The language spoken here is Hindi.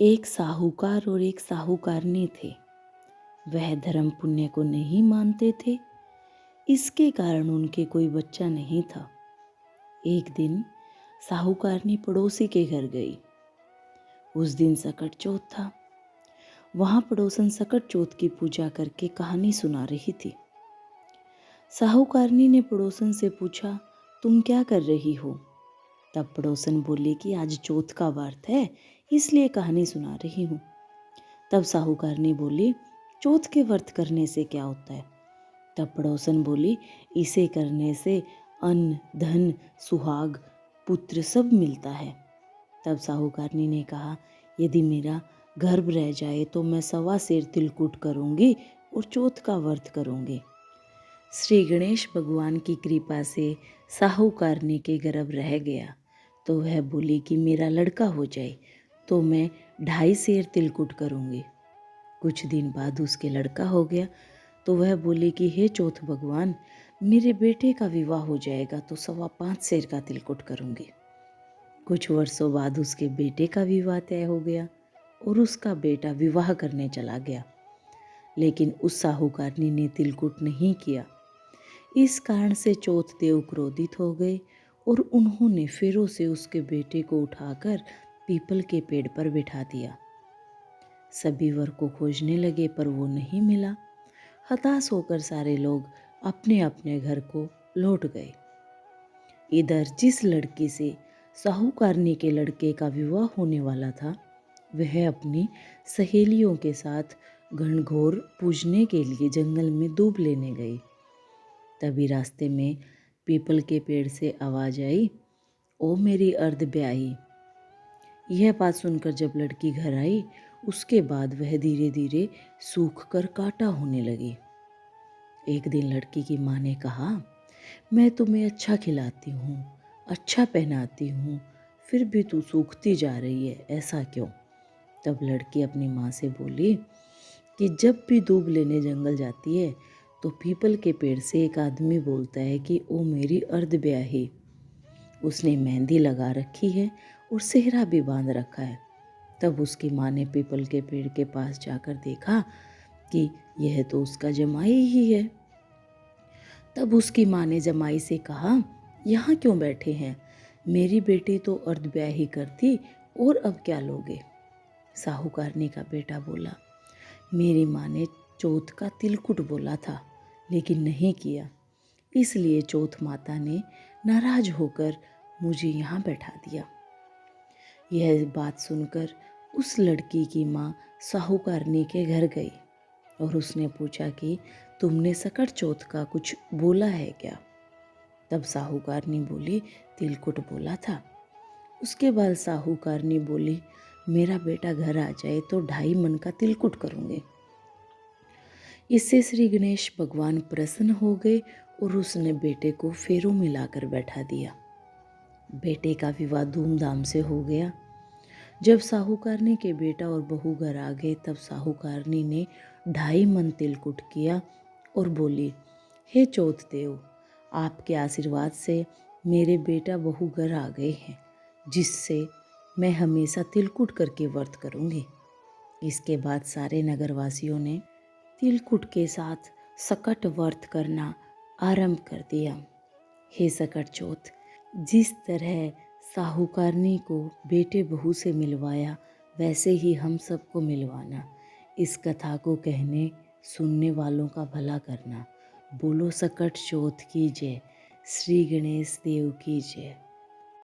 एक साहूकार और एक साहूकारनी थे। वह धर्म पुण्य को नहीं मानते थे, इसके कारण उनके कोई बच्चा नहीं था। एक दिन साहूकारनी पड़ोसी के घर गई। उस दिन सकट चौथ था। वहां पड़ोसन सकट चौथ की पूजा करके कहानी सुना रही थी। साहूकारनी ने पड़ोसन से पूछा, तुम क्या कर रही हो? तब पड़ोसन बोली कि आज चौथ का व्रत है, इसलिए कहानी सुना रही हूँ। तब साहूकारनी बोली, चौथ के व्रत करने से क्या होता है? तब पड़ोसन बोली, इसे करने से अन्न, धन, सुहाग, पुत्र सब मिलता है। तब साहूकारनी ने कहा, यदि मेरा गर्भ रह जाए तो मैं 1.25 सेर तिलकुट करूँगी और चौथ का व्रत करूँगी। श्री गणेश भगवान की कृपा से साहूकारनी के गर्भ रह गया तो वह बोली कि मेरा लड़का हो जाए तो मैं 2.5 सेर तिलकुट करूँगी। कुछ दिन बाद उसके लड़का हो गया तो वह बोली कि हे चौथ भगवान, मेरे बेटे का विवाह हो जाएगा तो 5.25 सेर का तिलकुट करूँगी। कुछ वर्षों बाद उसके बेटे का विवाह तय हो गया और उसका बेटा विवाह करने चला गया, लेकिन उस साहूकारनी ने तिलकुट नहीं किया। इस कारण से चौथ देव क्रोधित हो गए और उन्होंने फेरों से उसके बेटे को उठाकर पीपल के पेड़ पर बिठा दिया। सभी वर को खोजने लगे पर वो नहीं मिला। हताश होकर सारे लोग अपने अपने घर को लौट गए। इधर जिस लड़की से साहूकारनी के लड़के का विवाह होने वाला था, वह अपनी सहेलियों के साथ घनघोर पूजने के लिए जंगल में दूब लेने गई। तभी रास्ते में पीपल के पेड़ से आवाज आई, ओ मेरी अर्ध ब्याही। यह बात सुनकर जब लड़की घर आई, उसके बाद वह धीरे धीरे सूख कर कांटा होने लगी। एक दिन लड़की की माँ ने कहा, मैं तुम्हें अच्छा खिलाती हूँ, अच्छा पहनाती हूँ, फिर भी तू सूखती जा रही है, ऐसा क्यों? तब लड़की अपनी माँ से बोली कि जब भी दूब लेने जंगल जाती है तो पीपल के पेड़ से एक आदमी बोलता है कि ओ मेरी अर्ध ब्याही। उसने मेहंदी लगा रखी है और सेहरा भी बांध रखा है। तब उसकी माँ ने पीपल के पेड़ के पास जाकर देखा कि यह तो उसका जमाई ही है। तब उसकी माँ ने जमाई से कहा, यहाँ क्यों बैठे हैं? मेरी बेटी तो अर्ध ब्याही करती और अब क्या लोगे? साहूकारनी का बेटा बोला, मेरी माँ ने चौथ का तिलकुट बोला था लेकिन नहीं किया, इसलिए चौथ माता ने नाराज होकर मुझे यहाँ बैठा दिया। यह बात सुनकर उस लड़की की माँ साहूकारनी के घर गई और उसने पूछा कि तुमने सकट चौथ का कुछ बोला है क्या? तब साहूकारनी बोली, तिलकुट बोला था। उसके बाद साहूकारनी बोली, मेरा बेटा घर आ जाए तो 2.5 मन का तिलकुट करूँगी। इससे श्री गणेश भगवान प्रसन्न हो गए और उसने बेटे को फेरों में लाकर बैठा दिया। बेटे का विवाह धूमधाम से हो गया। जब साहूकारनी के बेटा और बहू घर आ गए तब साहूकारनी ने 2.5 मन तिलकुट किया और बोली, हे चौथ देव, आपके आशीर्वाद से मेरे बेटा बहू घर आ गए हैं, जिससे मैं हमेशा तिलकुट करके व्रत करूँगी। इसके बाद सारे नगरवासियों ने तिलकुट के साथ सकट व्रत करना आरंभ कर दिया। हे सकट चौथ, जिस तरह साहूकारनी को बेटे बहू से मिलवाया, वैसे ही हम सबको मिलवाना। इस कथा को कहने सुनने वालों का भला करना। बोलो सकट चौथ की जय, श्री गणेश देव की जय।